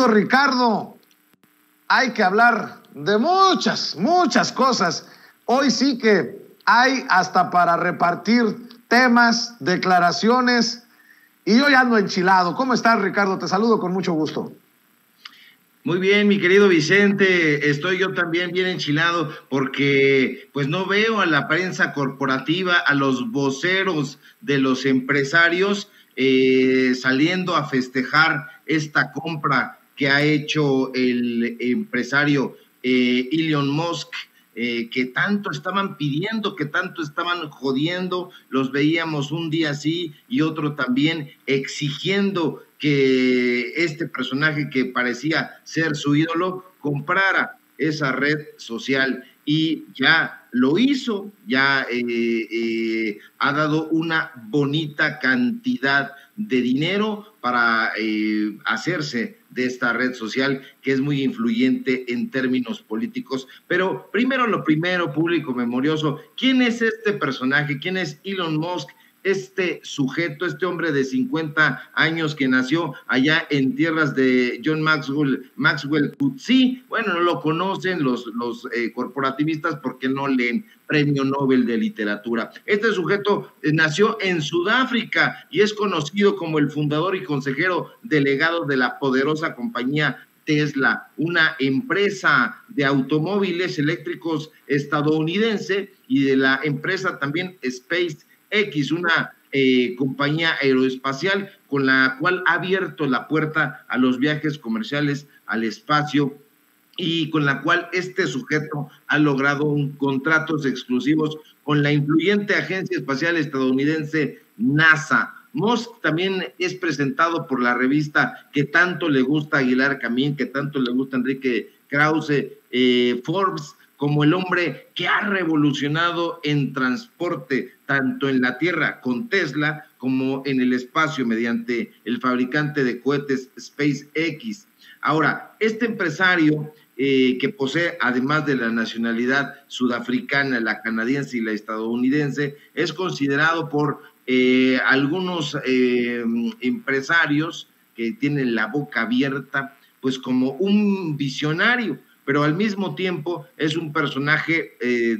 Ricardo, hay que hablar de muchas cosas. Hoy sí que hay hasta para repartir temas, declaraciones, y yo ya ando enchilado. ¿Cómo estás, Ricardo? Te saludo con mucho gusto. Muy bien, mi querido Vicente, estoy yo también bien enchilado porque pues no veo a la prensa corporativa, a los voceros de los empresarios saliendo a festejar esta compra que ha hecho el empresario Elon Musk, que tanto estaban pidiendo, que tanto estaban jodiendo. Los veíamos un día así y otro también exigiendo que este personaje que parecía ser su ídolo comprara esa red social, y ya lo hizo, ya ha dado una bonita cantidad de dinero para hacerse de esta red social que es muy influyente en términos políticos. Pero primero lo primero, público memorioso, ¿quién es este personaje? ¿Quién es Elon Musk? Este sujeto, este hombre de 50 años que nació allá en tierras de John Maxwell Coetzee. Bueno, no lo conocen los corporativistas porque no leen Premio Nobel de Literatura. Este sujeto nació en Sudáfrica y es conocido como el fundador y consejero delegado de la poderosa compañía Tesla, una empresa de automóviles eléctricos estadounidense, y de la empresa también SpaceX, una compañía aeroespacial con la cual ha abierto la puerta a los viajes comerciales al espacio, y con la cual este sujeto ha logrado contratos exclusivos con la influyente agencia espacial estadounidense NASA. Musk también es presentado por la revista que tanto le gusta a Aguilar Camín, que tanto le gusta a Enrique Krause, Forbes, como el hombre que ha revolucionado en transporte, tanto en la tierra con Tesla, como en el espacio mediante el fabricante de cohetes SpaceX. Ahora, este empresario que posee, además de la nacionalidad sudafricana, la canadiense y la estadounidense, es considerado por algunos empresarios que tienen la boca abierta, pues como un visionario, pero al mismo tiempo es un personaje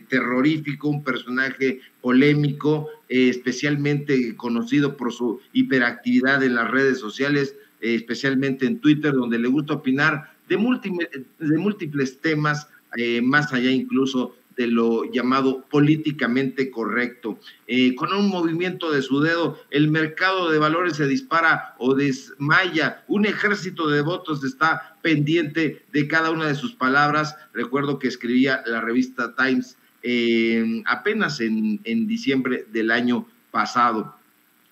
terrorífico, un personaje polémico, especialmente conocido por su hiperactividad en las redes sociales, especialmente en Twitter, donde le gusta opinar de múltiples temas, más allá incluso de lo llamado políticamente correcto. Con un movimiento de su dedo, el mercado de valores se dispara o desmaya. Un ejército de votos está pendiente de cada una de sus palabras. Recuerdo que escribía la revista Times apenas en diciembre del año pasado.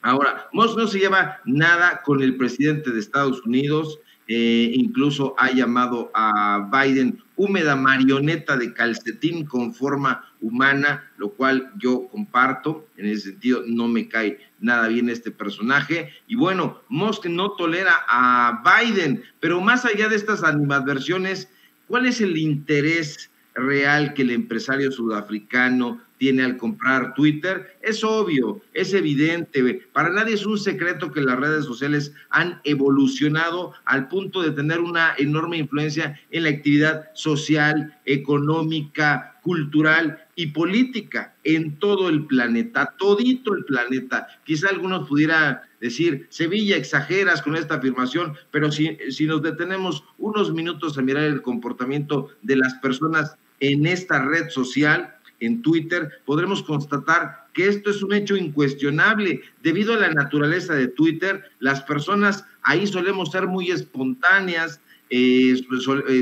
Ahora, Musk no se lleva nada con el presidente de Estados Unidos. Incluso ha llamado a Biden húmeda marioneta de calcetín con forma humana, lo cual yo comparto. En ese sentido no me cae nada bien este personaje. Y bueno, Musk no tolera a Biden, pero más allá de estas animadversiones, ¿cuál es el interés real que el empresario sudafricano tiene al comprar Twitter? Es obvio, es evidente, para nadie es un secreto que las redes sociales han evolucionado al punto de tener una enorme influencia en la actividad social, económica, cultural y política en todo el planeta, todito el planeta. Quizá algunos pudieran decir, Sevilla, exageras con esta afirmación, pero si nos detenemos unos minutos a mirar el comportamiento de las personas en esta red social, en Twitter, podremos constatar que esto es un hecho incuestionable. Debido a la naturaleza de Twitter, las personas ahí solemos ser muy espontáneas,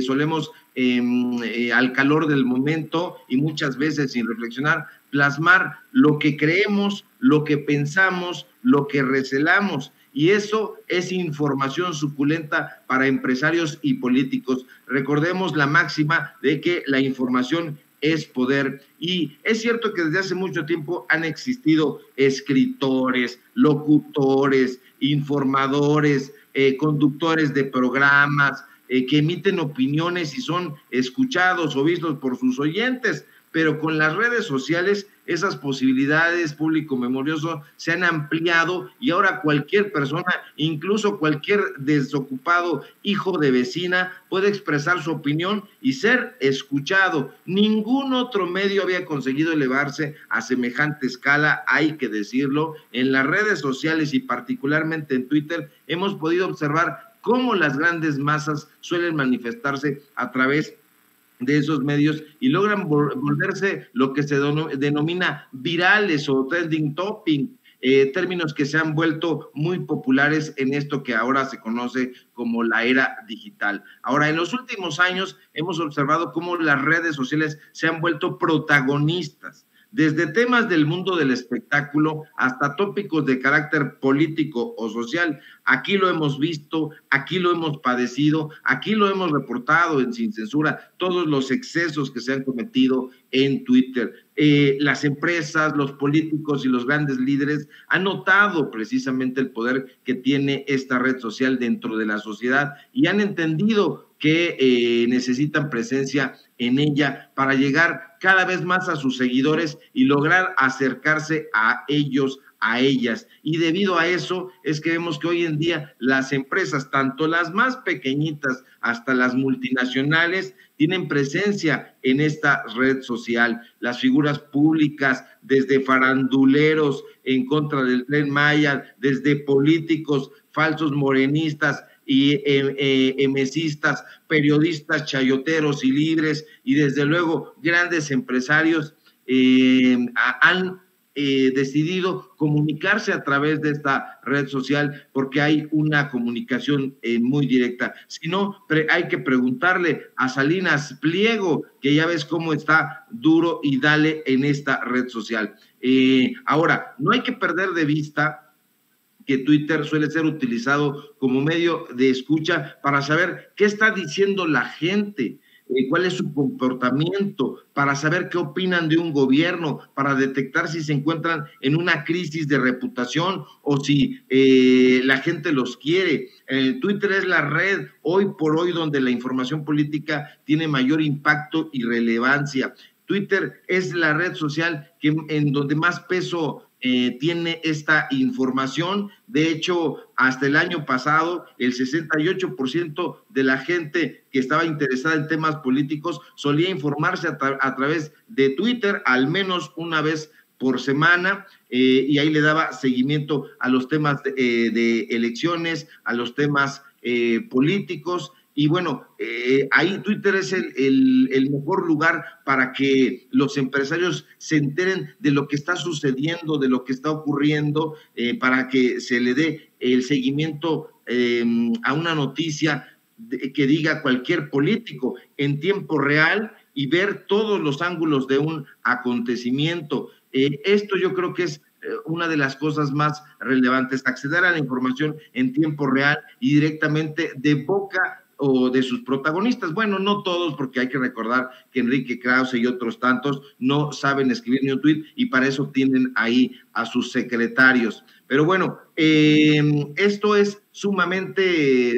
solemos al calor del momento y muchas veces sin reflexionar, plasmar lo que creemos, lo que pensamos, lo que recelamos. Y eso es información suculenta para empresarios y políticos. Recordemos la máxima de que la información es poder, y es cierto que desde hace mucho tiempo han existido escritores, locutores, informadores, conductores de programas que emiten opiniones y son escuchados o vistos por sus oyentes, pero con las redes sociales esas posibilidades, público memorioso, se han ampliado y ahora cualquier persona, incluso cualquier desocupado hijo de vecina, puede expresar su opinión y ser escuchado. Ningún otro medio había conseguido elevarse a semejante escala, hay que decirlo. En las redes sociales y particularmente en Twitter hemos podido observar cómo las grandes masas suelen manifestarse a través de esos medios y logran volverse lo que se denomina virales o trending topic, términos que se han vuelto muy populares en esto que ahora se conoce como la era digital. Ahora, en los últimos años hemos observado cómo las redes sociales se han vuelto protagonistas, desde temas del mundo del espectáculo hasta tópicos de carácter político o social. Aquí lo hemos visto, aquí lo hemos padecido, aquí lo hemos reportado en Sin Censura, todos los excesos que se han cometido en Twitter. Las empresas, los políticos y los grandes líderes han notado precisamente el poder que tiene esta red social dentro de la sociedad y han entendido que necesitan presencia en ella para llegar cada vez más a sus seguidores y lograr acercarse a ellos, a ellas. Y debido a eso es que vemos que hoy en día las empresas, tanto las más pequeñitas hasta las multinacionales, tienen presencia en esta red social. Las figuras públicas, desde faranduleros en contra del Tren Maya, desde políticos, falsos morenistas y emesistas, periodistas chayoteros y libres, y desde luego grandes empresarios han decidido comunicarse a través de esta red social porque hay una comunicación muy directa. Si no, hay que preguntarle a Salinas Pliego, que ya ves cómo está duro y dale en esta red social. Ahora, no hay que perder de vista que Twitter suele ser utilizado como medio de escucha para saber qué está diciendo la gente, cuál es su comportamiento, para saber qué opinan de un gobierno, para detectar si se encuentran en una crisis de reputación o si la gente los quiere. Twitter es la red hoy por hoy donde la información política tiene mayor impacto y relevancia. Twitter es la red social en donde más peso tiene esta información. De hecho, hasta el año pasado, el 68% de la gente que estaba interesada en temas políticos solía informarse a través de Twitter, al menos una vez por semana, y ahí le daba seguimiento a los temas de elecciones, a los temas políticos. Y bueno, ahí Twitter es el mejor lugar para que los empresarios se enteren de lo que está sucediendo, de lo que está ocurriendo, para que se le dé el seguimiento a una noticia que diga cualquier político en tiempo real y ver todos los ángulos de un acontecimiento. Esto yo creo que es una de las cosas más relevantes, acceder a la información en tiempo real y directamente de boca o de sus protagonistas. Bueno, no todos, porque hay que recordar que Enrique Krause y otros tantos no saben escribir ni un tuit y para eso tienen ahí a sus secretarios. Pero bueno, esto es sumamente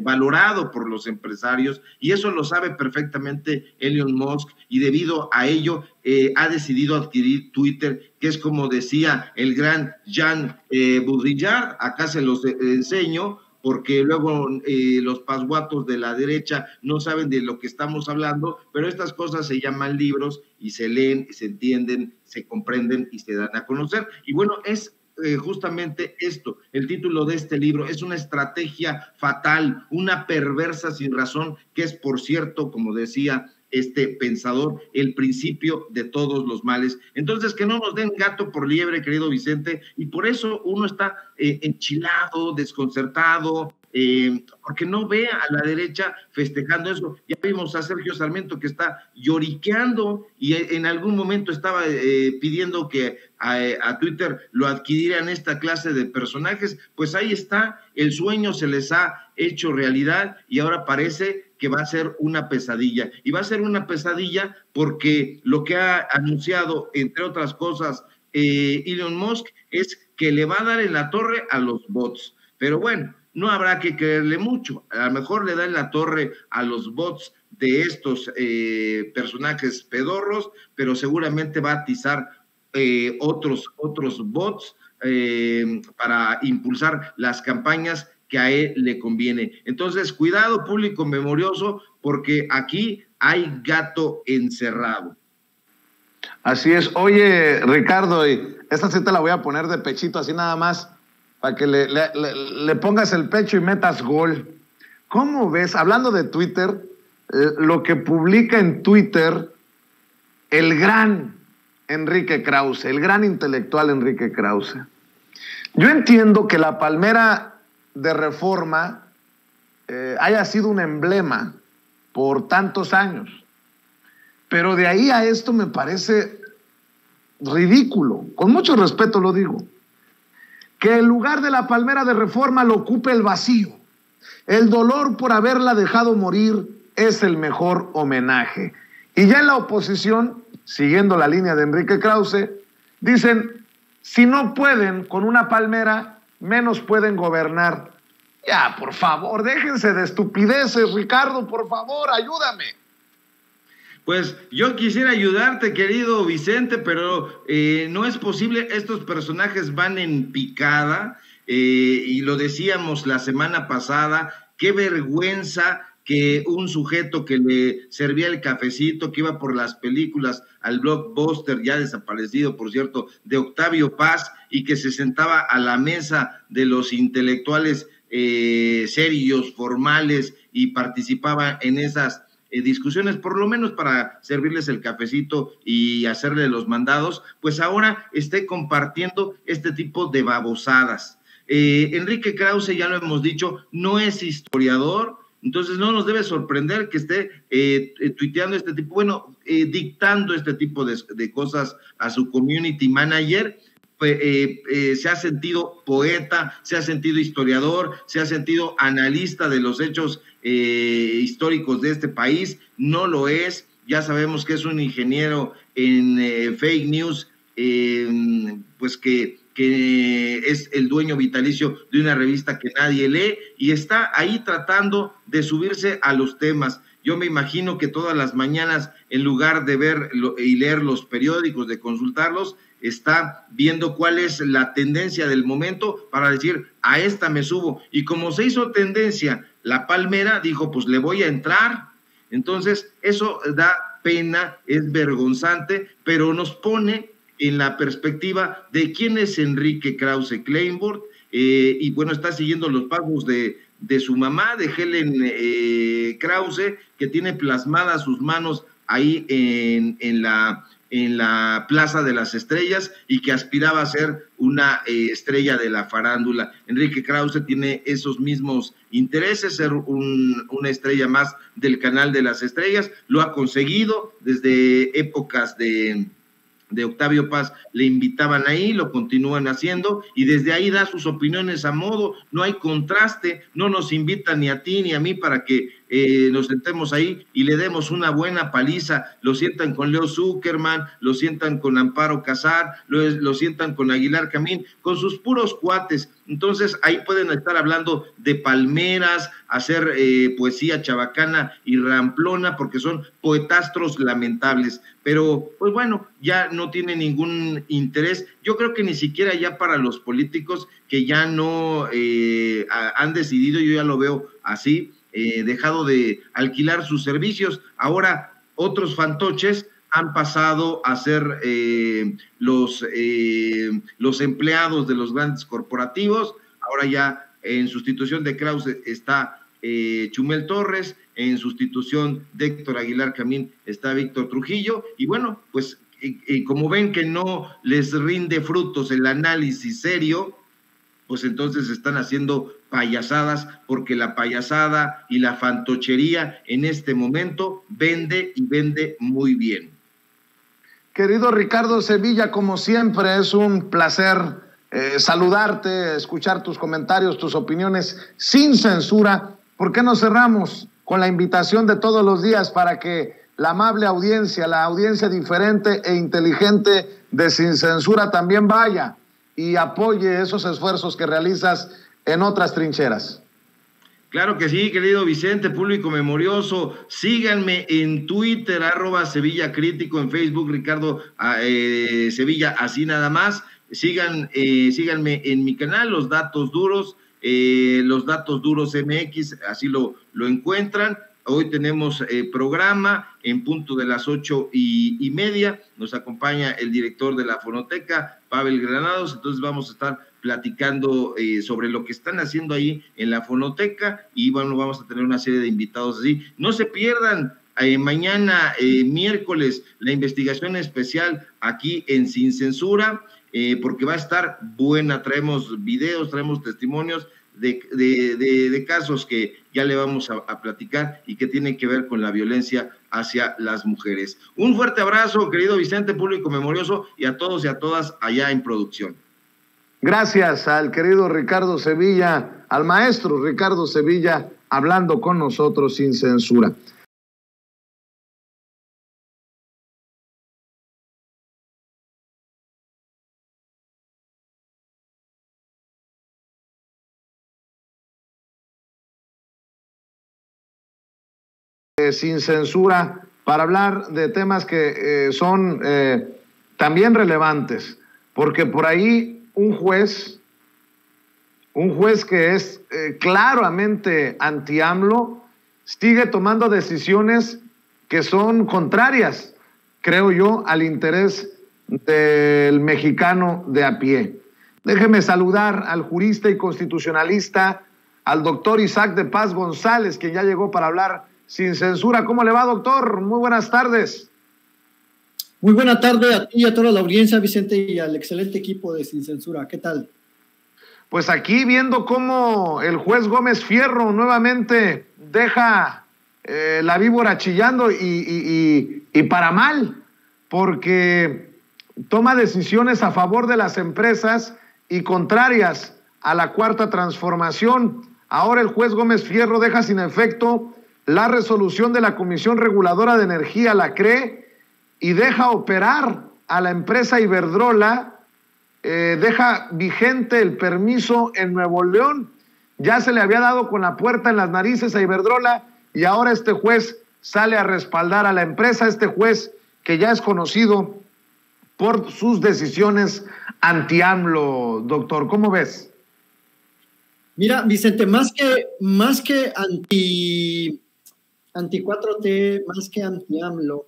valorado por los empresarios y eso lo sabe perfectamente Elon Musk y debido a ello ha decidido adquirir Twitter, que es como decía el gran Jean Baudrillard, acá se los enseño, porque luego los pasguatos de la derecha no saben de lo que estamos hablando, pero estas cosas se llaman libros y se leen, se entienden, se comprenden y se dan a conocer. Y bueno, es justamente esto, el título de este libro, es una estrategia fatal, una perversa sin razón, que es, por cierto, como decía este pensador, el principio de todos los males. Entonces, que no nos den gato por liebre, querido Vicente, y por eso uno está enchilado, desconcertado, porque no ve a la derecha festejando eso. Ya vimos a Sergio Sarmiento que está lloriqueando y en algún momento estaba pidiendo que a Twitter lo adquirieran esta clase de personajes. Pues ahí está, el sueño se les ha hecho realidad y ahora parece que va a ser una pesadilla. Y va a ser una pesadilla porque lo que ha anunciado, entre otras cosas, Elon Musk, es que le va a dar en la torre a los bots. Pero bueno, no habrá que creerle mucho. A lo mejor le da en la torre a los bots de estos personajes pedorros, pero seguramente va a atizar otros bots para impulsar las campañas que a él le conviene. Entonces, cuidado, público memorioso, porque aquí hay gato encerrado. Así es. Oye, Ricardo, y esta sí te la voy a poner de pechito, así nada más, para que le pongas el pecho y metas gol. ¿Cómo ves, hablando de Twitter, lo que publica en Twitter el gran Enrique Krause, el gran intelectual Enrique Krause? Yo entiendo que la palmera de Reforma haya sido un emblema por tantos años, pero de ahí a esto me parece ridículo, con mucho respeto lo digo, que el lugar de la palmera de Reforma lo ocupe el vacío. El dolor por haberla dejado morir es el mejor homenaje. Y ya en la oposición, siguiendo la línea de Enrique Krause, dicen, si no pueden con una palmera, menos pueden gobernar. Ya, por favor, déjense de estupideces, Ricardo, por favor, ayúdame. Pues yo quisiera ayudarte, querido Vicente, pero no es posible. Estos personajes van en picada, y lo decíamos la semana pasada, qué vergüenza que un sujeto que le servía el cafecito, que iba por las películas al blockbuster, ya desaparecido, por cierto, de Octavio Paz, y que se sentaba a la mesa de los intelectuales serios, formales, y participaba en esas discusiones, por lo menos para servirles el cafecito y hacerle los mandados, pues ahora esté compartiendo este tipo de babosadas. Enrique Krause, ya lo hemos dicho, no es historiador, entonces no nos debe sorprender que esté tuiteando este tipo, bueno, dictando este tipo de cosas a su community manager. Se ha sentido poeta, se ha sentido historiador, se ha sentido analista de los hechos históricos de este país. No lo es, ya sabemos que es un ingeniero en fake news, pues que es el dueño vitalicio de una revista que nadie lee, y está ahí tratando de subirse a los temas. Yo me imagino que todas las mañanas, en lugar de ver y leer los periódicos, de consultarlos, está viendo cuál es la tendencia del momento para decir, a esta me subo. Y como se hizo tendencia la palmera, dijo, pues le voy a entrar. Entonces, eso da pena, es vergonzante, pero nos pone en la perspectiva de quién es Enrique Krause Kleinborg, y bueno, está siguiendo los pasos de su mamá, de Helen Krause, que tiene plasmadas sus manos ahí en la Plaza de las Estrellas, y que aspiraba a ser una estrella de la farándula. Enrique Krause tiene esos mismos intereses, ser una estrella más del Canal de las Estrellas. Lo ha conseguido desde épocas de Octavio Paz, le invitaban ahí, lo continúan haciendo, y desde ahí da sus opiniones a modo, no hay contraste, no nos invitan ni a ti ni a mí para que nos sentemos ahí y le demos una buena paliza. Lo sientan con Leo Zuckerman, lo sientan con Amparo Casar, lo sientan con Aguilar Camín, con sus puros cuates. Entonces ahí pueden estar hablando de palmeras, hacer poesía chabacana y ramplona, porque son poetastros lamentables. Pero pues bueno, ya no tiene ningún interés. Yo creo que ni siquiera ya para los políticos que ya no han decidido, yo ya lo veo así, dejado de alquilar sus servicios. Ahora otros fantoches han pasado a ser los empleados de los grandes corporativos. Ahora ya en sustitución de Krause está Chumel Torres, en sustitución de Héctor Aguilar Camín está Víctor Trujillo, y bueno, pues como ven que no les rinde frutos el análisis serio, pues entonces están haciendo payasadas, porque la payasada y la fantochería en este momento vende, y vende muy bien. Querido Ricardo Sevilla, como siempre es un placer saludarte, escuchar tus comentarios, tus opiniones sin censura. ¿Por qué no cerramos con la invitación de todos los días para que la amable audiencia, la audiencia diferente e inteligente de Sin Censura también vaya y apoye esos esfuerzos que realizas en otras trincheras? Claro que sí, querido Vicente, público memorioso. Síganme en Twitter, @Sevilla Crítico, en Facebook, Ricardo Sevilla, así nada más. Síganme en mi canal, Los Datos Duros MX, así lo encuentran. Hoy tenemos programa en punto de las 8:30. Nos acompaña el director de la Fonoteca, Pavel Granados. Entonces vamos a estar platicando sobre lo que están haciendo ahí en la Fonoteca, y bueno, vamos a tener una serie de invitados así. No se pierdan mañana, miércoles, la investigación especial aquí en Sin Censura, porque va a estar buena. Traemos videos, traemos testimonios de casos que ya le vamos a platicar y que tienen que ver con la violencia hacia las mujeres. Un fuerte abrazo, querido Vicente, público memorioso, y a todos y a todas allá en producción. Gracias al querido Ricardo Sevilla, al maestro Ricardo Sevilla, hablando con nosotros sin censura. Sin censura, para hablar de temas que son también relevantes, porque por ahí un juez que es claramente anti-AMLO sigue tomando decisiones que son contrarias, creo yo, al interés del mexicano de a pie. Déjeme saludar al jurista y constitucionalista, al doctor Isaac de Paz González, quien ya llegó para hablar sin censura. ¿Cómo le va, doctor? Muy buenas tardes. Muy buena tarde a ti y a toda la audiencia, Vicente, y al excelente equipo de Sin Censura. ¿Qué tal? Pues aquí viendo cómo el juez Gómez Fierro nuevamente deja la víbora chillando y para mal, porque toma decisiones a favor de las empresas y contrarias a la Cuarta Transformación. Ahora el juez Gómez Fierro deja sin efecto la resolución de la Comisión Reguladora de Energía, la CRE, y deja operar a la empresa Iberdrola, deja vigente el permiso en Nuevo León. Ya se le había dado con la puerta en las narices a Iberdrola, y ahora este juez sale a respaldar a la empresa, este juez que ya es conocido por sus decisiones anti-AMLO. Doctor, ¿cómo ves? Mira, Vicente, más que anti 4T, más que anti-AMLO,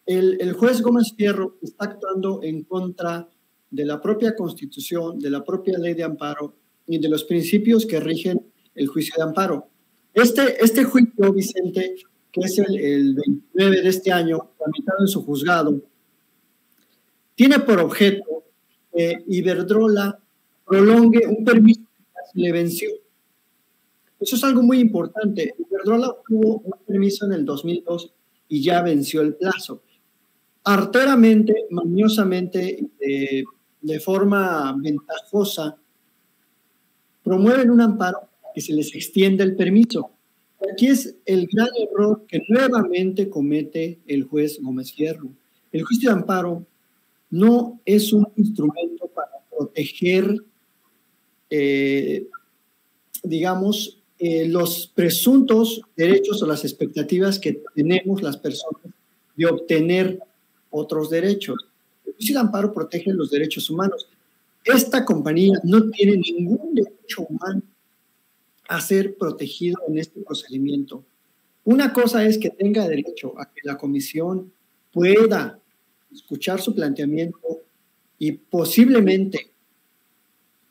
el juez Gómez Fierro está actuando en contra de la propia Constitución, de la propia ley de amparo y de los principios que rigen el juicio de amparo. Este juicio, Vicente, que es el 29 de este año, tramitado en su juzgado, tiene por objeto que Iberdrola prolongue un permiso que le venció. Eso es algo muy importante. Iberdrola obtuvo un permiso en el 2002 y ya venció el plazo. Arteramente, mañosamente, de forma ventajosa, promueven un amparo que se les extiende el permiso. Aquí es el gran error que nuevamente comete el juez Gómez Fierro. El juicio de amparo no es un instrumento para proteger, los presuntos derechos o las expectativas que tenemos las personas de obtener otros derechos. El juicio de amparo protege los derechos humanos. Esta compañía no tiene ningún derecho humano a ser protegido en este procedimiento. Una cosa es que tenga derecho a que la comisión pueda escuchar su planteamiento y posiblemente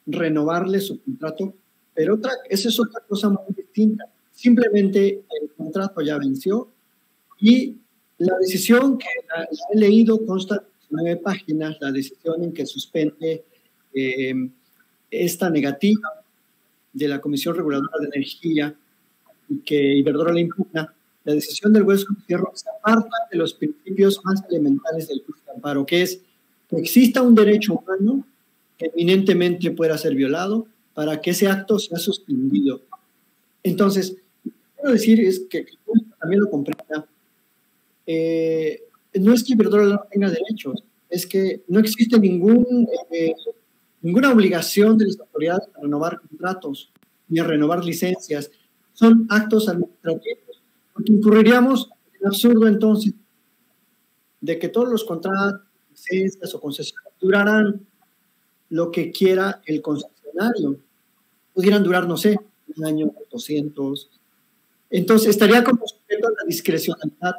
renovarle su contrato, pero esa es otra cosa muy distinta. Simplemente el contrato ya venció y la decisión que la he leído consta de 9 páginas, la decisión en que suspende esta negativa de la Comisión Reguladora de Energía y que Iberdrola impugna. La decisión del juez Gómez Fierro se aparta de los principios más elementales del juicio de amparo, que es que exista un derecho humano que eminentemente pueda ser violado para que ese acto sea suspendido. Entonces, lo que quiero decir es que también lo comprenda. No es que Iberdrola no tenga derechos, es que no existe ninguna obligación de las autoridades a renovar contratos. ni a renovar licencias. Son actos administrativos, porque incurriríamos en el absurdo entonces de que todos los contratos, licencias o concesiones duraran lo que quiera el concesionario. Pudieran durar, no sé, un año, 200. Entonces estaría como sujeto a la discrecionalidad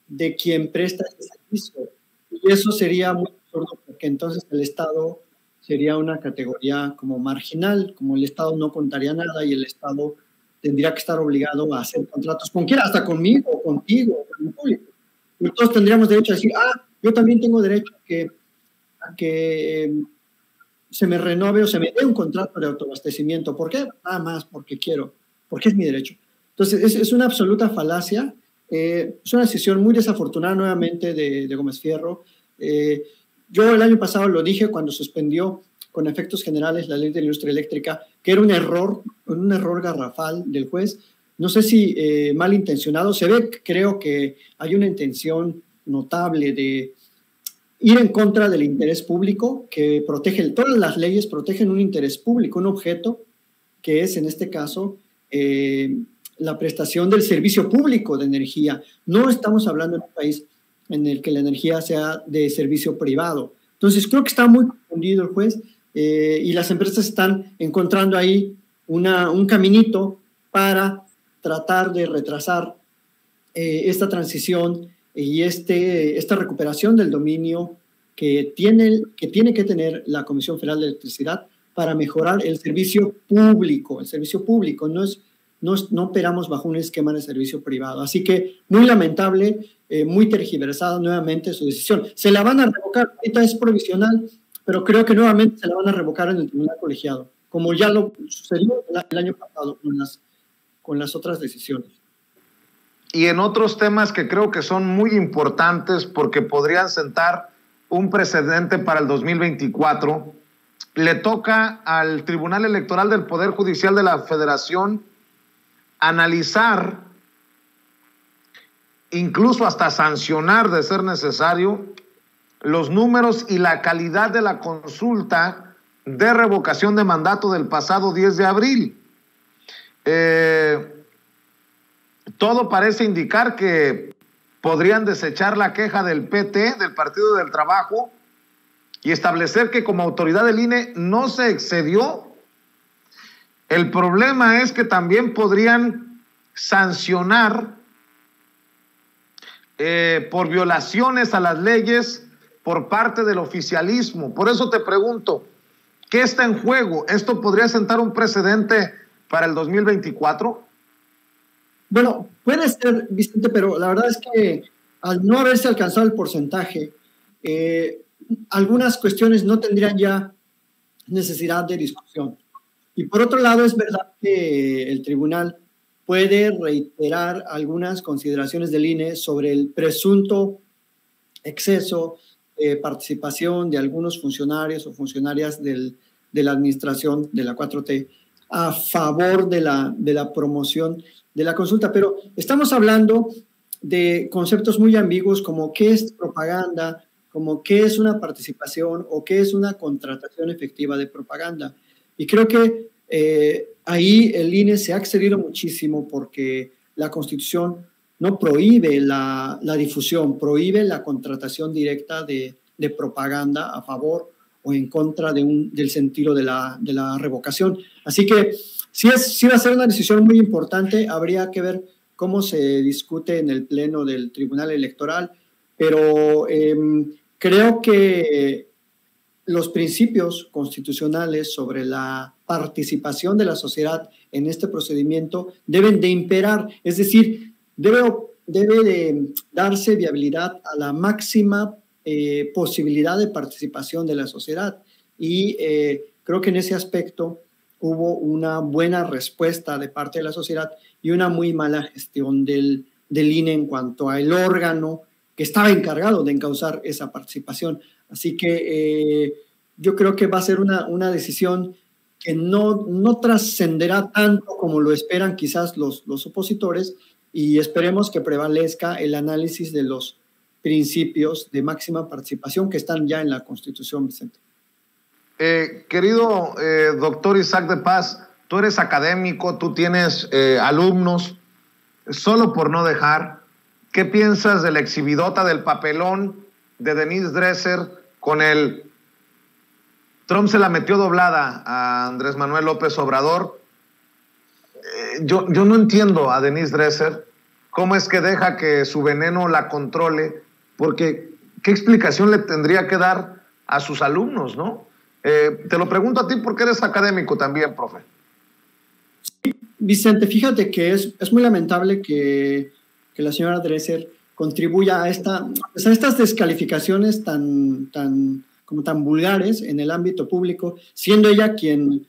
de quien presta ese servicio. Y eso sería muy absurdo, porque entonces el Estado sería una categoría como marginal, como el Estado no contaría nada y el Estado tendría que estar obligado a hacer contratos con quiera, hasta conmigo, o contigo, o con el público. Y todos tendríamos derecho a decir, yo también tengo derecho a que se me renove o se me dé un contrato de autoabastecimiento. ¿Por qué? Nada más porque quiero, porque es mi derecho. Entonces, es una absoluta falacia. Es una decisión muy desafortunada nuevamente de Gómez Fierro. Yo el año pasado lo dije cuando suspendió con efectos generales la ley de la industria eléctrica, que era un error garrafal del juez. No sé si malintencionado. Se ve, creo que hay una intención notable de ir en contra del interés público, que protege, todas las leyes protegen un interés público, un objeto, que es en este caso la prestación del servicio público de energía. No estamos hablando de un país en el que la energía sea de servicio privado. Entonces creo que está muy confundido el juez y las empresas están encontrando ahí un caminito para tratar de retrasar esta transición y esta recuperación del dominio que tiene que tener la Comisión Federal de Electricidad para mejorar el servicio público. El servicio público no operamos bajo un esquema de servicio privado. Así que muy lamentable, muy tergiversada nuevamente su decisión. Se la van a revocar, ahorita es provisional, pero creo que nuevamente se la van a revocar en el tribunal colegiado, como ya lo sucedió el año pasado con las otras decisiones. Y en otros temas que creo que son muy importantes porque podrían sentar un precedente para el 2024, le toca al Tribunal Electoral del Poder Judicial de la Federación analizar, incluso hasta sancionar de ser necesario, los números y la calidad de la consulta de revocación de mandato del pasado 10 de abril. Todo parece indicar que podrían desechar la queja del PT, del Partido del Trabajo, y establecer que como autoridad del INE no se excedió. El problema es que también podrían sancionar por violaciones a las leyes por parte del oficialismo. Por eso te pregunto, ¿qué está en juego? ¿Esto podría sentar un precedente para el 2024? Bueno, puede ser, Vicente, pero la verdad es que al no haberse alcanzado el porcentaje, algunas cuestiones no tendrían ya necesidad de discusión. Y por otro lado, es verdad que el tribunal puede reiterar algunas consideraciones del INE sobre el presunto exceso de participación de algunos funcionarios o funcionarias de la administración de la 4T a favor de la promoción de la consulta. Pero estamos hablando de conceptos muy ambiguos como qué es propaganda, como qué es una participación o qué es una contratación efectiva de propaganda. Y creo que ahí el INE se ha excedido muchísimo porque la Constitución no prohíbe la difusión, prohíbe la contratación directa de propaganda a favor o en contra del sentido de la revocación. Así que sí va a ser una decisión muy importante, habría que ver cómo se discute en el Pleno del Tribunal Electoral, pero creo que los principios constitucionales sobre la participación de la sociedad en este procedimiento deben de imperar, es decir, debe de darse viabilidad a la máxima posibilidad de participación de la sociedad y creo que en ese aspecto hubo una buena respuesta de parte de la sociedad y una muy mala gestión del INE en cuanto al órgano que estaba encargado de encauzar esa participación. Así que yo creo que va a ser una decisión que no trascenderá tanto como lo esperan quizás los opositores y esperemos que prevalezca el análisis de los principios de máxima participación que están ya en la Constitución, Vicente. Querido doctor Isaac de Paz, tú eres académico, tú tienes alumnos, solo por no dejar, ¿qué piensas de la exhibidota del papelón de Denise Dresser con el Trump se la metió doblada a Andrés Manuel López Obrador? Yo no entiendo a Denise Dresser cómo es que deja que su veneno la controle, porque ¿qué explicación le tendría que dar a sus alumnos, no? Te lo pregunto a ti porque eres académico también, profe. Vicente, fíjate que es muy lamentable que la señora Dresser contribuya a estas descalificaciones tan vulgares en el ámbito público, siendo ella quien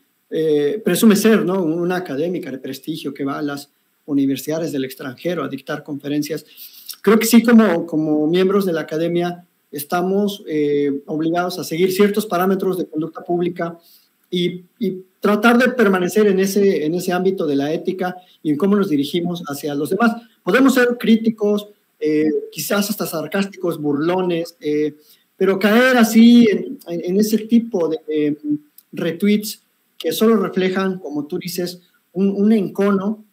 presume ser, ¿no?, una académica de prestigio que va a las universidades del extranjero a dictar conferencias. Creo que sí, como miembros de la academia, estamos obligados a seguir ciertos parámetros de conducta pública y tratar de permanecer en ese ámbito de la ética y en cómo nos dirigimos hacia los demás. Podemos ser críticos, quizás hasta sarcásticos, burlones, pero caer así en ese tipo de retweets que solo reflejan, como tú dices, un encono,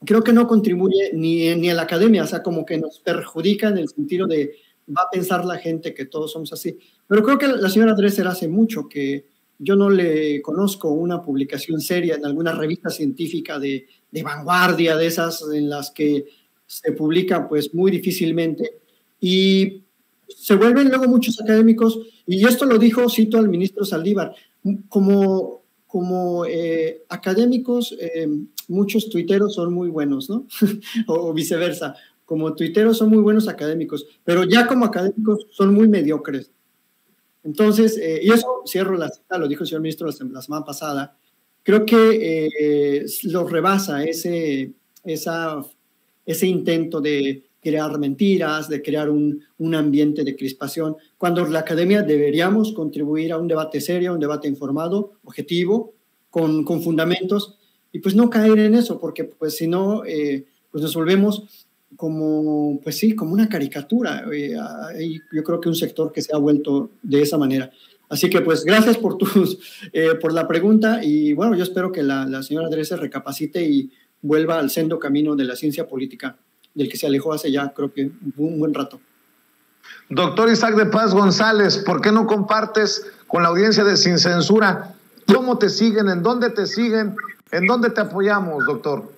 creo que no contribuye ni a la academia, o sea, como que nos perjudica en el sentido de va a pensar la gente que todos somos así. Pero creo que la señora Dresser hace mucho que yo no le conozco una publicación seria en alguna revista científica de vanguardia, de esas en las que se publica pues muy difícilmente. Y se vuelven luego muchos académicos, y esto lo dijo, cito al ministro Saldívar, como académicos, muchos tuiteros son muy buenos, ¿no? o viceversa, como tuiteros son muy buenos académicos, pero ya como académicos son muy mediocres. Entonces, y eso cierro la cita, lo dijo el señor ministro la semana pasada, creo que lo rebasa ese intento de crear mentiras, de crear un ambiente de crispación, cuando la academia deberíamos contribuir a un debate serio, un debate informado, objetivo, con fundamentos, y pues no caer en eso, porque pues si no, pues nos volvemos como una caricatura. Yo creo que un sector que se ha vuelto de esa manera. Así que pues gracias por la pregunta, y bueno, yo espero que la señora Dresser recapacite y vuelva al sendo camino de la ciencia política, del que se alejó hace ya creo que un buen rato. Doctor Isaac de Paz González, ¿por qué no compartes con la audiencia de Sin Censura cómo te siguen, en dónde te siguen, en dónde te apoyamos, doctor?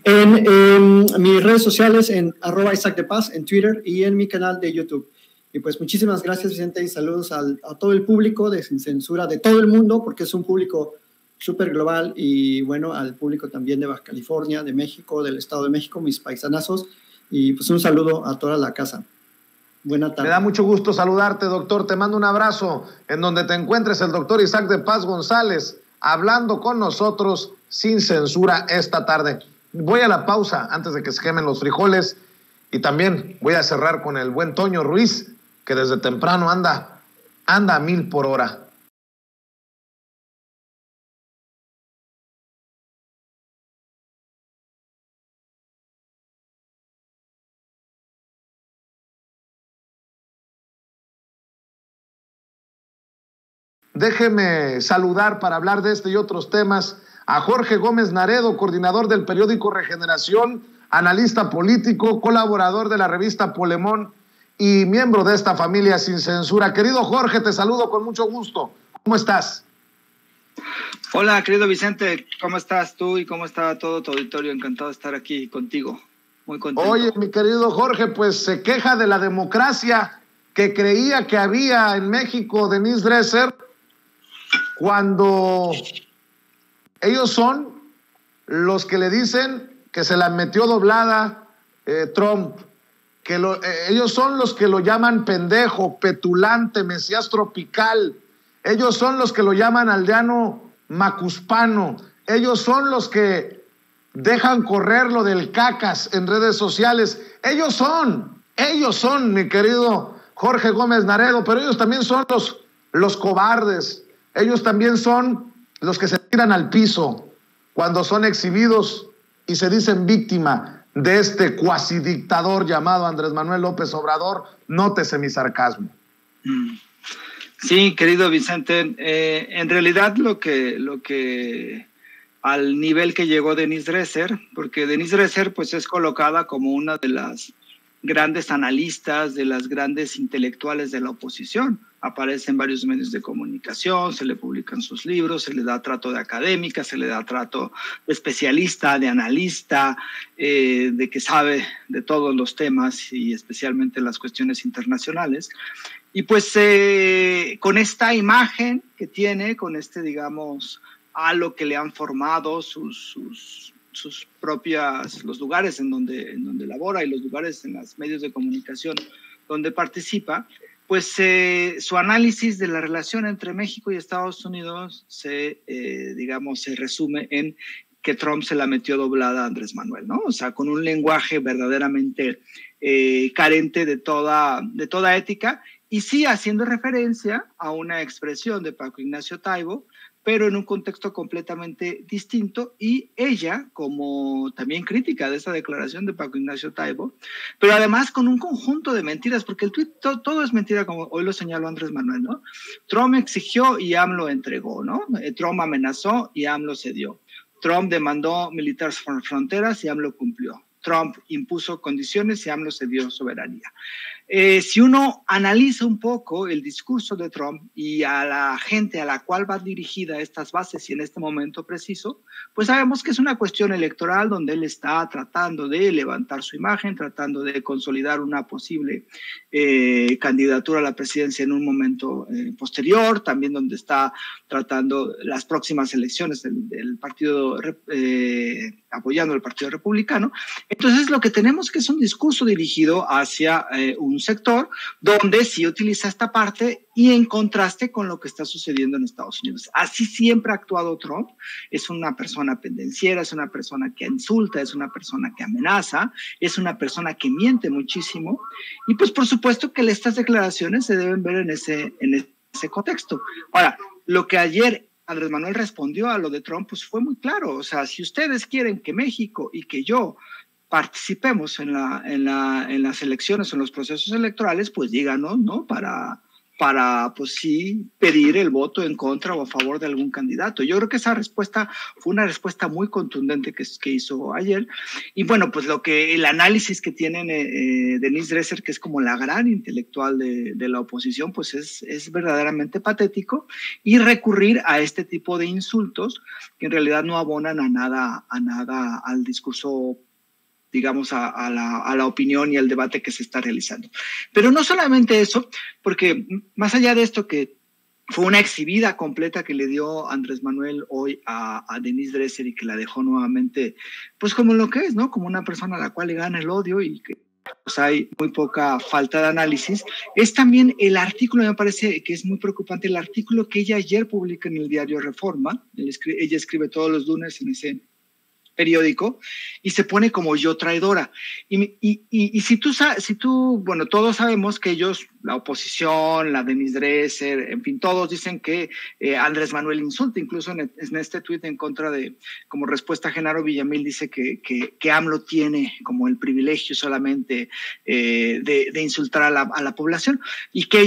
En mis redes sociales, en @Isaac de Paz, en Twitter, y en mi canal de YouTube. Y pues muchísimas gracias, Vicente, y saludos a todo el público de Sin Censura, de todo el mundo, porque es un público súper global, y bueno, al público también de Baja California, de México, del Estado de México, mis paisanazos, y pues un saludo a toda la casa. Buena tarde. Me da mucho gusto saludarte, doctor. Te mando un abrazo en donde te encuentres, el doctor Isaac de Paz González, hablando con nosotros sin censura esta tarde. Voy a la pausa antes de que se quemen los frijoles, y también voy a cerrar con el buen Toño Ruiz, que desde temprano anda a 1000 por hora. Déjeme saludar para hablar de este y otros temas a Jorge Gómez Naredo, coordinador del periódico Regeneración, analista político, colaborador de la revista Polemón y miembro de esta familia Sin Censura. Querido Jorge, te saludo con mucho gusto. ¿Cómo estás? Hola, querido Vicente, ¿cómo estás tú y cómo está todo tu auditorio? Encantado de estar aquí contigo. Muy contento. Oye, mi querido Jorge, pues se queja de la democracia que creía que había en México Denise Dresser, cuando ellos son los que le dicen que se la metió doblada Trump, que ellos son los que lo llaman pendejo, petulante, mesías tropical, ellos son los que lo llaman aldeano macuspano, ellos son los que dejan correr lo del cacas en redes sociales, ellos son, mi querido Jorge Gómez Naredo, pero ellos también son los cobardes. Ellos también son los que se tiran al piso cuando son exhibidos y se dicen víctima de este cuasi dictador llamado Andrés Manuel López Obrador. Nótese mi sarcasmo. Sí, querido Vicente, en realidad lo que al nivel que llegó Denise Dresser, porque Denise Dresser pues es colocada como una de las grandes analistas, de las grandes intelectuales de la oposición. Aparece en varios medios de comunicación, se le publican sus libros, se le da trato de académica, se le da trato de especialista, de analista, de que sabe de todos los temas y especialmente las cuestiones internacionales. Y pues con esta imagen que tiene, con este, digamos, halo que le han formado sus propias, los lugares en donde labora y los lugares en los medios de comunicación donde participa, pues su análisis de la relación entre México y Estados Unidos se resume en que Trump se la metió doblada a Andrés Manuel, ¿no? O sea, con un lenguaje verdaderamente carente de toda ética, y sí haciendo referencia a una expresión de Paco Ignacio Taibo, pero en un contexto completamente distinto, y ella como también crítica de esa declaración de Paco Ignacio Taibo, pero además con un conjunto de mentiras, porque el tuit todo es mentira, como hoy lo señaló Andrés Manuel, ¿no? Trump exigió y AMLO entregó, ¿no? Trump amenazó y AMLO cedió. Trump demandó militares fronteras y AMLO cumplió. Trump impuso condiciones y AMLO cedió soberanía. Si uno analiza un poco el discurso de Trump y a la gente a la cual va dirigida estas bases y en este momento preciso, pues sabemos que es una cuestión electoral donde él está tratando de levantar su imagen, tratando de consolidar una posible candidatura a la presidencia en un momento posterior, también donde está tratando las próximas elecciones del partido, apoyando al Partido Republicano. Entonces lo que tenemos que es un discurso dirigido hacia un sector donde sí utiliza esta parte y en contraste con lo que está sucediendo en Estados Unidos. Así siempre ha actuado Trump. Es una persona pendenciera, es una persona que insulta, es una persona que amenaza, es una persona que miente muchísimo, y pues por supuesto que estas declaraciones se deben ver en ese contexto. Ahora, lo que ayer Andrés Manuel respondió a lo de Trump pues fue muy claro. O sea, si ustedes quieren que México y que yo participemos en las elecciones, en los procesos electorales, pues díganos, ¿no? Para pues sí, pedir el voto en contra o a favor de algún candidato. Yo creo que esa respuesta fue una respuesta muy contundente que hizo ayer. Y bueno, pues el análisis que tienen Denise Dresser, que es como la gran intelectual de la oposición, pues es verdaderamente patético, y recurrir a este tipo de insultos que en realidad no abonan a nada al discurso, digamos, a la opinión y al debate que se está realizando. Pero no solamente eso, porque más allá de esto, que fue una exhibida completa que le dio Andrés Manuel hoy a Denise Dresser y que la dejó nuevamente, pues como lo que es, ¿no? Como una persona a la cual le gana el odio y que pues hay muy poca falta de análisis. Es también el artículo, me parece que es muy preocupante, el artículo que ella ayer publica en el diario Reforma. Ella escribe todos los lunes en ese periódico y se pone como yo traidora. Y si tú, bueno, todos sabemos que ellos, la oposición, la Denise Dresser, en fin, todos dicen que Andrés Manuel insulta, incluso en este tuit en contra de, como respuesta a Genaro Villamil, dice que AMLO tiene como el privilegio solamente de insultar a la población, y que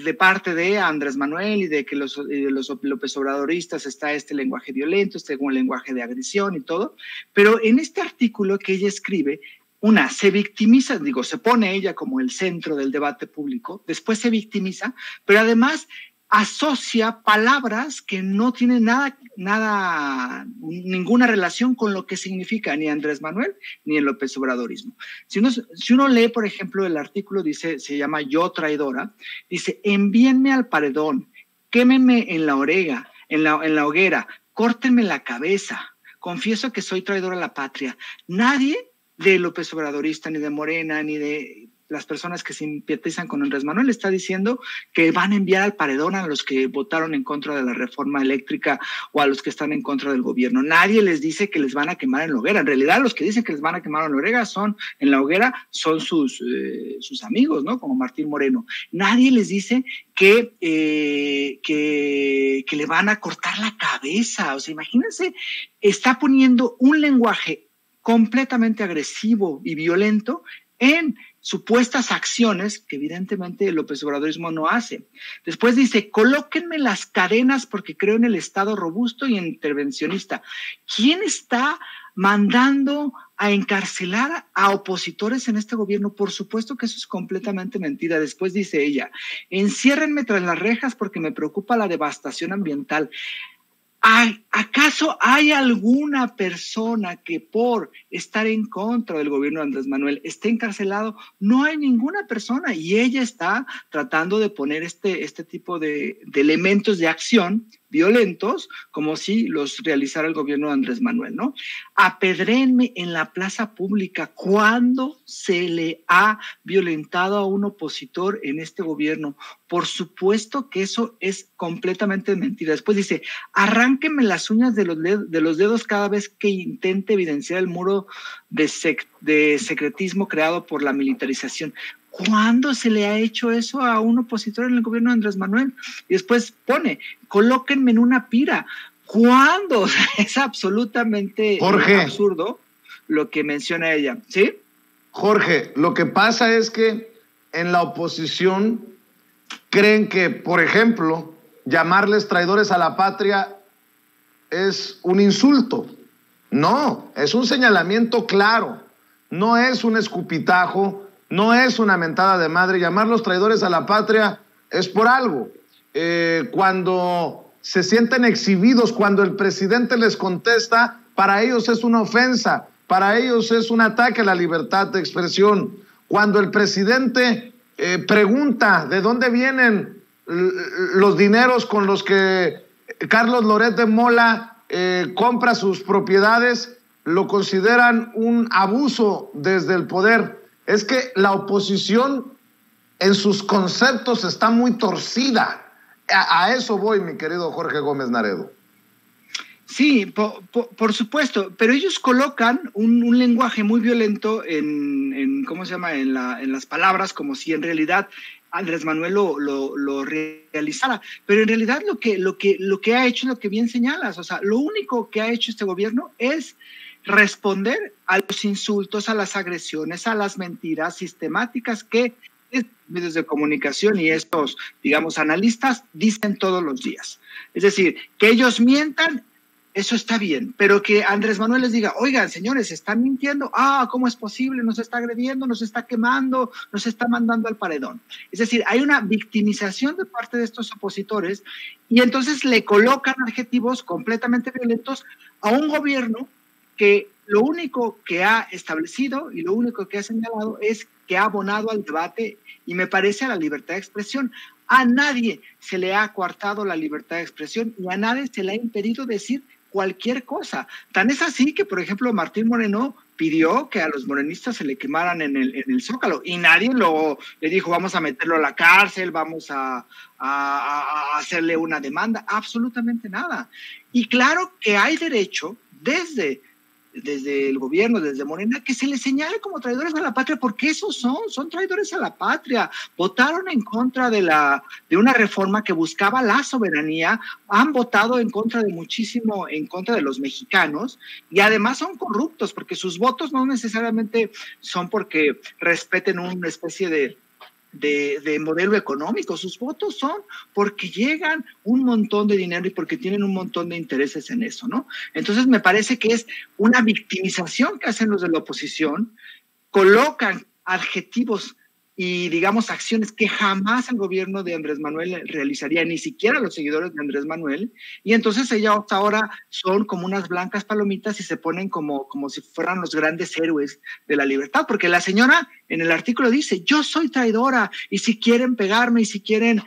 de parte de Andrés Manuel y de que los López Obradoristas está este lenguaje violento, este lenguaje de agresión y todo. Pero en este artículo que ella escribe, se victimiza, se pone ella como el centro del debate público, después se victimiza, pero además asocia palabras que no tienen ninguna relación con lo que significa ni Andrés Manuel ni el López Obradorismo. Si uno lee, por ejemplo, el artículo, se llama Yo traidora, dice: envíenme al paredón, quémenme en la hoguera, córtenme la cabeza, confieso que soy traidor a la patria. Nadie de López Obradorista, ni de Morena, ni de las personas que simpatizan con Andrés Manuel está diciendo que van a enviar al paredón a los que votaron en contra de la reforma eléctrica o a los que están en contra del gobierno. Nadie les dice que les van a quemar en la hoguera. En realidad, los que dicen que les van a quemar en la hoguera son sus amigos, ¿no? Como Martín Moreno. Nadie les dice que le van a cortar la cabeza. O sea, imagínense, está poniendo un lenguaje completamente agresivo y violento en supuestas acciones que evidentemente el López Obradorismo no hace. Después dice, colóquenme las cadenas porque creo en el Estado robusto y intervencionista. ¿Quién está mandando a encarcelar a opositores en este gobierno? Por supuesto que eso es completamente mentira. Después dice ella, enciérrenme tras las rejas porque me preocupa la devastación ambiental. ¿Acaso hay alguna persona que por estar en contra del gobierno de Andrés Manuel esté encarcelado? No hay ninguna persona, y ella está tratando de poner este tipo de elementos de acción violentos como si los realizara el gobierno de Andrés Manuel, ¿no? Apedréenme en la plaza pública. ¿Cuándo se le ha violentado a un opositor en este gobierno? Por supuesto que eso es completamente mentira. Después dice, arránquenme las uñas de los dedos cada vez que intente evidenciar el muro de secretismo creado por la militarización. ¿Cuándo se le ha hecho eso a un opositor en el gobierno de Andrés Manuel? Y después pone, colóquenme en una pira. ¿Cuándo? O sea, es absolutamente absurdo lo que menciona ella, ¿sí? Jorge, lo que pasa es que en la oposición creen que, por ejemplo, llamarles traidores a la patria es un insulto. No, es un señalamiento claro, no es un escupitajo, no es una mentada de madre. Llamarlos traidores a la patria es por algo. Cuando se sienten exhibidos, cuando el presidente les contesta, para ellos es una ofensa, para ellos es un ataque a la libertad de expresión. Cuando el presidente pregunta de dónde vienen los dineros con los que Carlos Loret de Mola compra sus propiedades, lo consideran un abuso desde el poder. Es que la oposición en sus conceptos está muy torcida. A eso voy, mi querido Jorge Gómez Naredo. Sí, por supuesto, pero ellos colocan un lenguaje muy violento en ¿cómo se llama? En las palabras, como si en realidad Andrés Manuel lo realizara. Pero en realidad lo que ha hecho es lo que bien señalas. O sea, lo único que ha hecho este gobierno es responder a los insultos, a las agresiones, a las mentiras sistemáticas que medios de comunicación y estos, digamos, analistas dicen todos los días. Es decir, que ellos mientan, eso está bien, pero que Andrés Manuel les diga, oigan, señores, están mintiendo, ¿cómo es posible? Nos está agrediendo, nos está quemando, nos está mandando al paredón. Es decir, hay una victimización de parte de estos opositores y entonces le colocan adjetivos completamente violentos a un gobierno que lo único que ha establecido y lo único que ha señalado es que ha abonado al debate y me parece a la libertad de expresión. A nadie se le ha coartado la libertad de expresión y a nadie se le ha impedido decir cualquier cosa. Tan es así que, por ejemplo, Martín Moreno pidió que a los morenistas se le quemaran en el Zócalo y nadie le dijo vamos a meterlo a la cárcel, vamos a hacerle una demanda, absolutamente nada. Y claro que hay derecho desde el gobierno, desde Morena, que se les señale como traidores a la patria, porque esos son traidores a la patria. Votaron en contra de una reforma que buscaba la soberanía, han votado en contra de los mexicanos, y además son corruptos, porque sus votos no necesariamente son porque respeten una especie de modelo económico. Sus votos son porque llegan un montón de dinero y porque tienen un montón de intereses en eso, ¿no? Entonces me parece que es una victimización que hacen los de la oposición, colocan adjetivos y, digamos, acciones que jamás el gobierno de Andrés Manuel realizaría, ni siquiera los seguidores de Andrés Manuel, y entonces ellos hasta ahora son como unas blancas palomitas y se ponen como si fueran los grandes héroes de la libertad, porque la señora en el artículo dice, yo soy traidora, y si quieren pegarme, y si quieren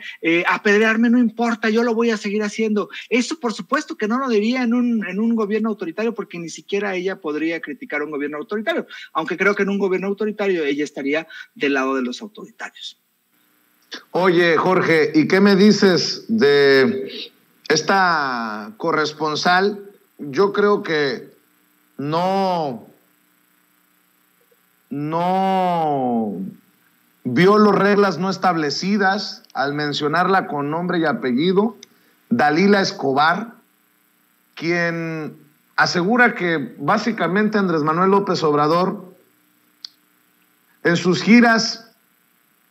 apedrearme, no importa, yo lo voy a seguir haciendo. Eso, por supuesto, que no lo diría en un gobierno autoritario, porque ni siquiera ella podría criticar un gobierno autoritario, aunque creo que en un gobierno autoritario ella estaría del lado de los autoritarios. Oye, Jorge, ¿y qué me dices de esta corresponsal? Yo creo que no violó reglas no establecidas al mencionarla con nombre y apellido, Dalila Escobar, quien asegura que básicamente Andrés Manuel López Obrador en sus giras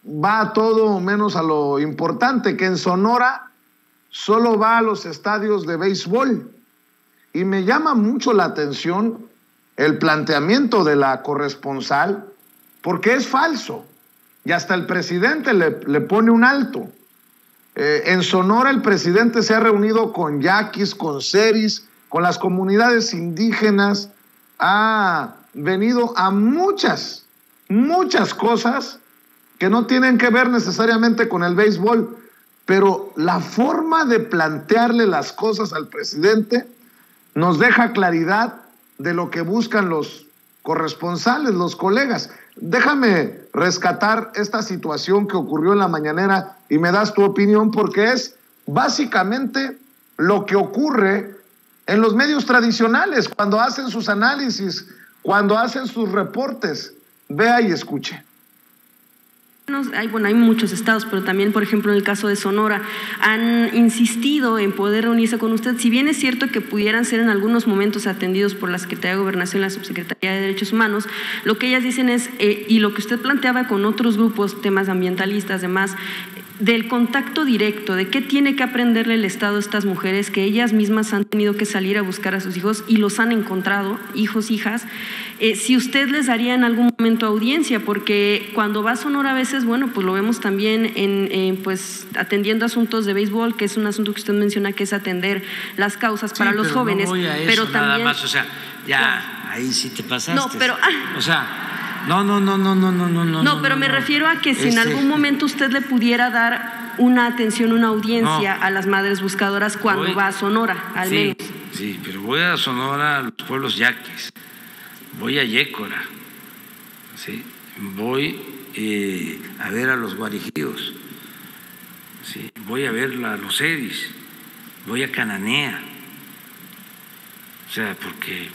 va a todo menos a lo importante, que en Sonora solo va a los estadios de béisbol. Y me llama mucho la atención el planteamiento de la corresponsal, porque es falso. Y hasta el presidente le pone un alto. En Sonora el presidente se ha reunido con yaquis, con seris, con las comunidades indígenas, ha venido a muchas cosas que no tienen que ver necesariamente con el béisbol, pero la forma de plantearle las cosas al presidente nos deja claridad de lo que buscan los corresponsales, los colegas. Déjame rescatar esta situación que ocurrió en la mañanera y me das tu opinión, porque es básicamente lo que ocurre en los medios tradicionales cuando hacen sus análisis, cuando hacen sus reportes. Vea y escuche. Hay muchos estados, pero también, por ejemplo, en el caso de Sonora, han insistido en poder reunirse con usted. Si bien es cierto que pudieran ser en algunos momentos atendidos por la Secretaría de Gobernación, la Subsecretaría de Derechos Humanos, lo que ellas dicen es, y lo que usted planteaba con otros grupos, temas ambientalistas, demás, del contacto directo, de qué tiene que aprenderle el Estado a estas mujeres que ellas mismas han tenido que salir a buscar a sus hijos y los han encontrado, hijos, hijas, si usted les daría en algún momento audiencia, porque cuando va a Sonora a veces, bueno, pues lo vemos también pues atendiendo asuntos de béisbol, que es un asunto que usted menciona, que es atender las causas para los jóvenes, no voy a eso, pero nada también más, o sea, ya ahí sí te pasaste. No, pero o sea, no. No, pero me refiero a que si en algún momento usted le pudiera dar una atención, una audiencia a las madres buscadoras cuando va a Sonora, al menos. Sí, pero voy a Sonora, a los pueblos yaquis, voy a Yécora, ¿sí? Voy a ver a los guarijíos, ¿sí? Voy a ver a los seris, voy a Cananea, o sea, porque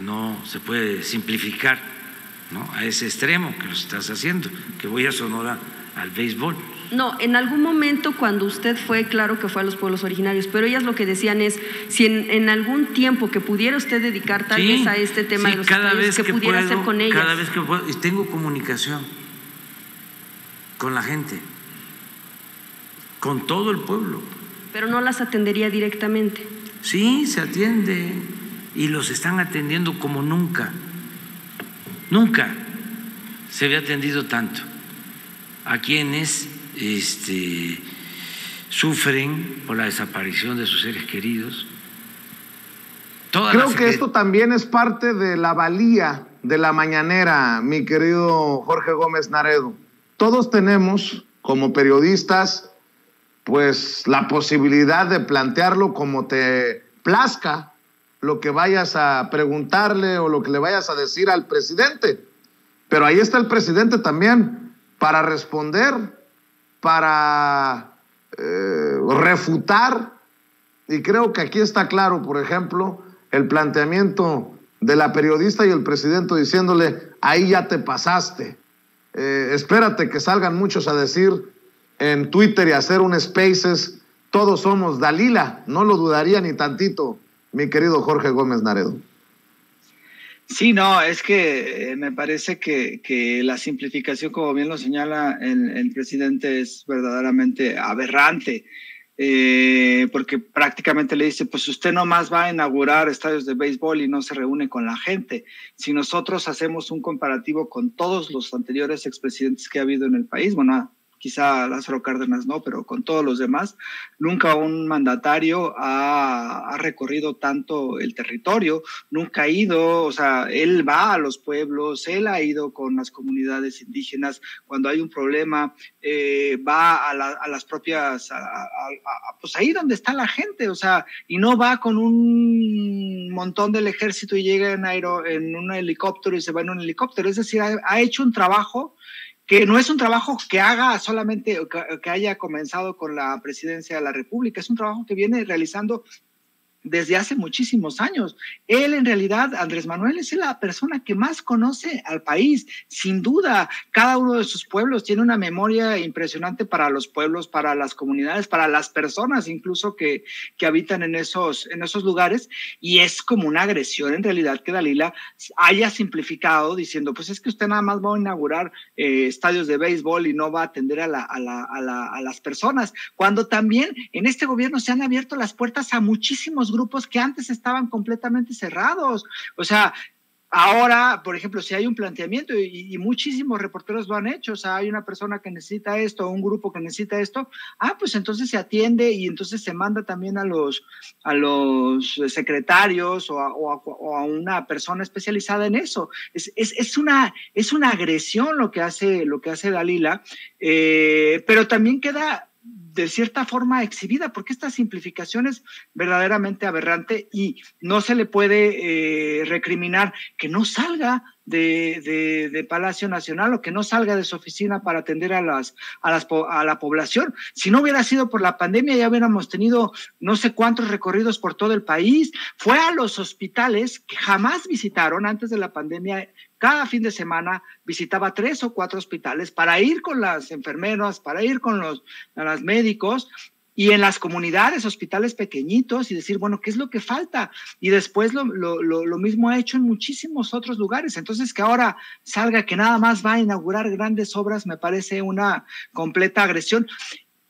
no se puede simplificar, ¿no?, a ese extremo que lo estás haciendo, que voy a Sonora al béisbol. No, en algún momento cuando usted fue, claro que fue a los pueblos originarios, pero ellas lo que decían es, si en algún tiempo que pudiera usted dedicar tal vez a este tema de los estadios, que pudiera hacer con ellas. Cada vez que puedo, y tengo comunicación con la gente, con todo el pueblo. Pero no las atendería directamente. Sí, se atiende y los están atendiendo como nunca. Nunca se había atendido tanto a quienes sufren por la desaparición de sus seres queridos. Creo que esto también es parte de la valía de la mañanera, mi querido Jorge Gómez Naredo. Todos tenemos, como periodistas, pues la posibilidad de plantearlo como te plazca, lo que vayas a preguntarle o lo que le vayas a decir al presidente. Pero ahí está el presidente también para responder, para refutar. Y creo que aquí está claro, por ejemplo, el planteamiento de la periodista y el presidente diciéndole, ahí ya te pasaste. Espérate que salgan muchos a decir en Twitter y hacer un Spaces, todos somos Dalila. No lo dudaría ni tantito, mi querido Jorge Gómez Naredo. Sí, no, es que me parece que la simplificación, como bien lo señala el presidente, es verdaderamente aberrante, porque prácticamente le dice, pues usted nomás va a inaugurar estadios de béisbol y no se reúne con la gente. Si nosotros hacemos un comparativo con todos los anteriores expresidentes que ha habido en el país, bueno, quizá Lázaro Cárdenas no, pero con todos los demás, nunca un mandatario ha recorrido tanto el territorio, nunca ha ido, o sea, él va a los pueblos, él ha ido con las comunidades indígenas, cuando hay un problema, va a las propias, pues ahí donde está la gente, o sea, y no va con un montón del ejército y llega en un helicóptero y se va en un helicóptero, es decir, ha hecho un trabajo que no es un trabajo que haga solamente, que haya comenzado con la presidencia de la República, es un trabajo que viene realizando desde hace muchísimos años. Él, en realidad, Andrés Manuel, es la persona que más conoce al país, sin duda. Cada uno de sus pueblos tiene una memoria impresionante para los pueblos, para las comunidades, para las personas incluso que habitan en esos lugares, y es como una agresión en realidad que Dalila haya simplificado diciendo, pues es que usted nada más va a inaugurar estadios de béisbol y no va a atender a las personas, cuando también en este gobierno se han abierto las puertas a muchísimos grupos que antes estaban completamente cerrados. O sea, ahora, por ejemplo, si hay un planteamiento, y muchísimos reporteros lo han hecho, o sea, hay una persona que necesita esto, un grupo que necesita esto, pues entonces se atiende y entonces se manda también a los secretarios o a una persona especializada en eso. Es una agresión lo que hace Dalila, pero también queda de cierta forma exhibida, porque esta simplificación es verdaderamente aberrante y no se le puede recriminar que no salga de Palacio Nacional o que no salga de su oficina para atender a la población. Si no hubiera sido por la pandemia, ya hubiéramos tenido no sé cuántos recorridos por todo el país. Fue a los hospitales que jamás visitaron antes de la pandemia. Cada fin de semana visitaba 3 o 4 hospitales para ir con las enfermeras, para ir con los médicos, y en las comunidades, hospitales pequeñitos, y decir, bueno, ¿qué es lo que falta? Y después lo mismo ha hecho en muchísimos otros lugares. Entonces, que ahora salga que nada más va a inaugurar grandes obras, me parece una completa agresión.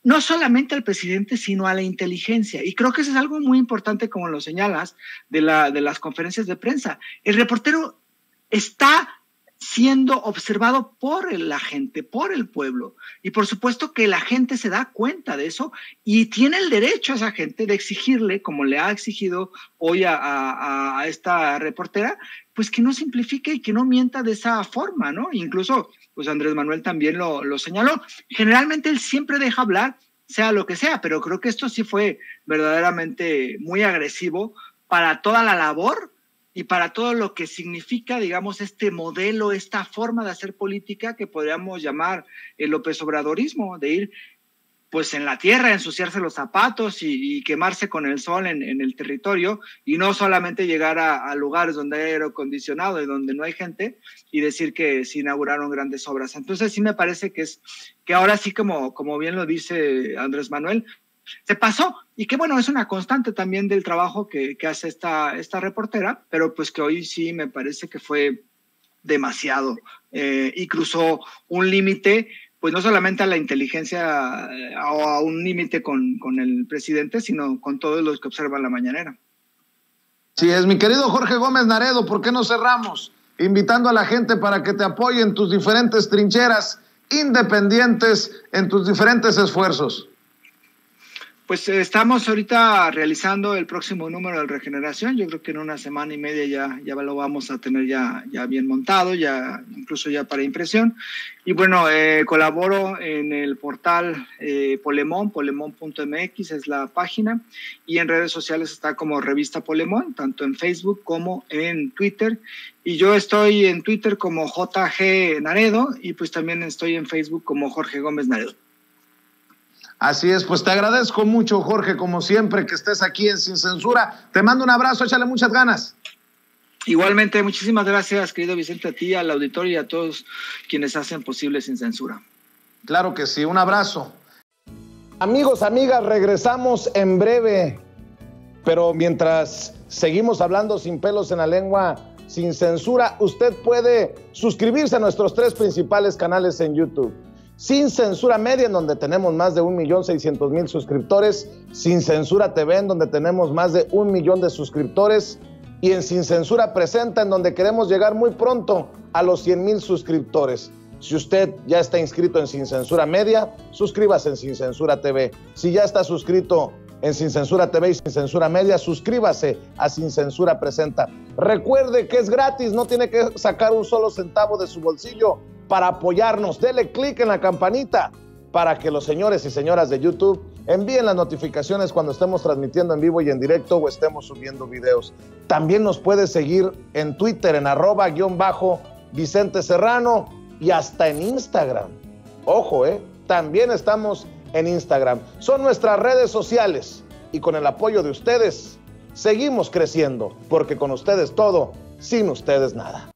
No solamente al presidente, sino a la inteligencia. Y creo que eso es algo muy importante, como lo señalas, de las conferencias de prensa. El reportero está siendo observado por la gente, por el pueblo. Y por supuesto que la gente se da cuenta de eso y tiene el derecho a esa gente de exigirle, como le ha exigido hoy a esta reportera, pues que no simplifique y que no mienta de esa forma, ¿no? Incluso, pues Andrés Manuel también lo señaló. Generalmente él siempre deja hablar, sea lo que sea, pero creo que esto sí fue verdaderamente muy agresivo para toda la labor y para todo lo que significa, digamos, este modelo, esta forma de hacer política que podríamos llamar el López Obradorismo, de ir pues en la tierra, ensuciarse los zapatos y quemarse con el sol en el territorio, y no solamente llegar a lugares donde hay aire acondicionado y donde no hay gente y decir que se inauguraron grandes obras. Entonces sí me parece que ahora sí, como bien lo dice Andrés Manuel, se pasó, y que bueno, es una constante también del trabajo que hace esta reportera, pero pues que hoy sí me parece que fue demasiado y cruzó un límite, pues no solamente a la inteligencia o a un límite con el presidente, sino con todos los que observan la mañanera. Sí es, mi querido Jorge Gómez Naredo, ¿por qué no cerramos invitando a la gente para que te apoye en tus diferentes trincheras independientes, en tus diferentes esfuerzos? Pues estamos ahorita realizando el próximo número de Regeneración. Yo creo que en una semana y media ya lo vamos a tener ya bien montado, ya incluso ya para impresión. Y bueno, colaboro en el portal polemon.mx es la página, y en redes sociales está como Revista Polemon, tanto en Facebook como en Twitter. Y yo estoy en Twitter como JG Naredo, y pues también estoy en Facebook como Jorge Gómez Naredo. Así es, pues te agradezco mucho, Jorge, como siempre, que estés aquí en Sin Censura. Te mando un abrazo, échale muchas ganas. Igualmente, muchísimas gracias, querido Vicente, a ti, al auditorio y a todos quienes hacen posible Sin Censura. Claro que sí, un abrazo. Amigos, amigas, regresamos en breve, pero mientras seguimos hablando sin pelos en la lengua, sin censura, usted puede suscribirse a nuestros 3 principales canales en YouTube. Sin Censura Media, en donde tenemos más de 1.600.000 suscriptores, Sin Censura TV, en donde tenemos más de 1 millón de suscriptores, y en Sin Censura Presenta, en donde queremos llegar muy pronto a los 100,000 suscriptores. Si usted ya está inscrito en Sin Censura Media, suscríbase en Sin Censura TV. Si ya está suscrito en Sin Censura TV y Sin Censura Media, suscríbase a Sin Censura Presenta. Recuerde que es gratis, no tiene que sacar un solo centavo de su bolsillo para apoyarnos. Dele clic en la campanita para que los señores y señoras de YouTube envíen las notificaciones cuando estemos transmitiendo en vivo y en directo o estemos subiendo videos. También nos puede seguir en Twitter en @Vicente Serrano y hasta en Instagram. Ojo, también estamos en Instagram. Son nuestras redes sociales y con el apoyo de ustedes seguimos creciendo, porque con ustedes todo, sin ustedes nada.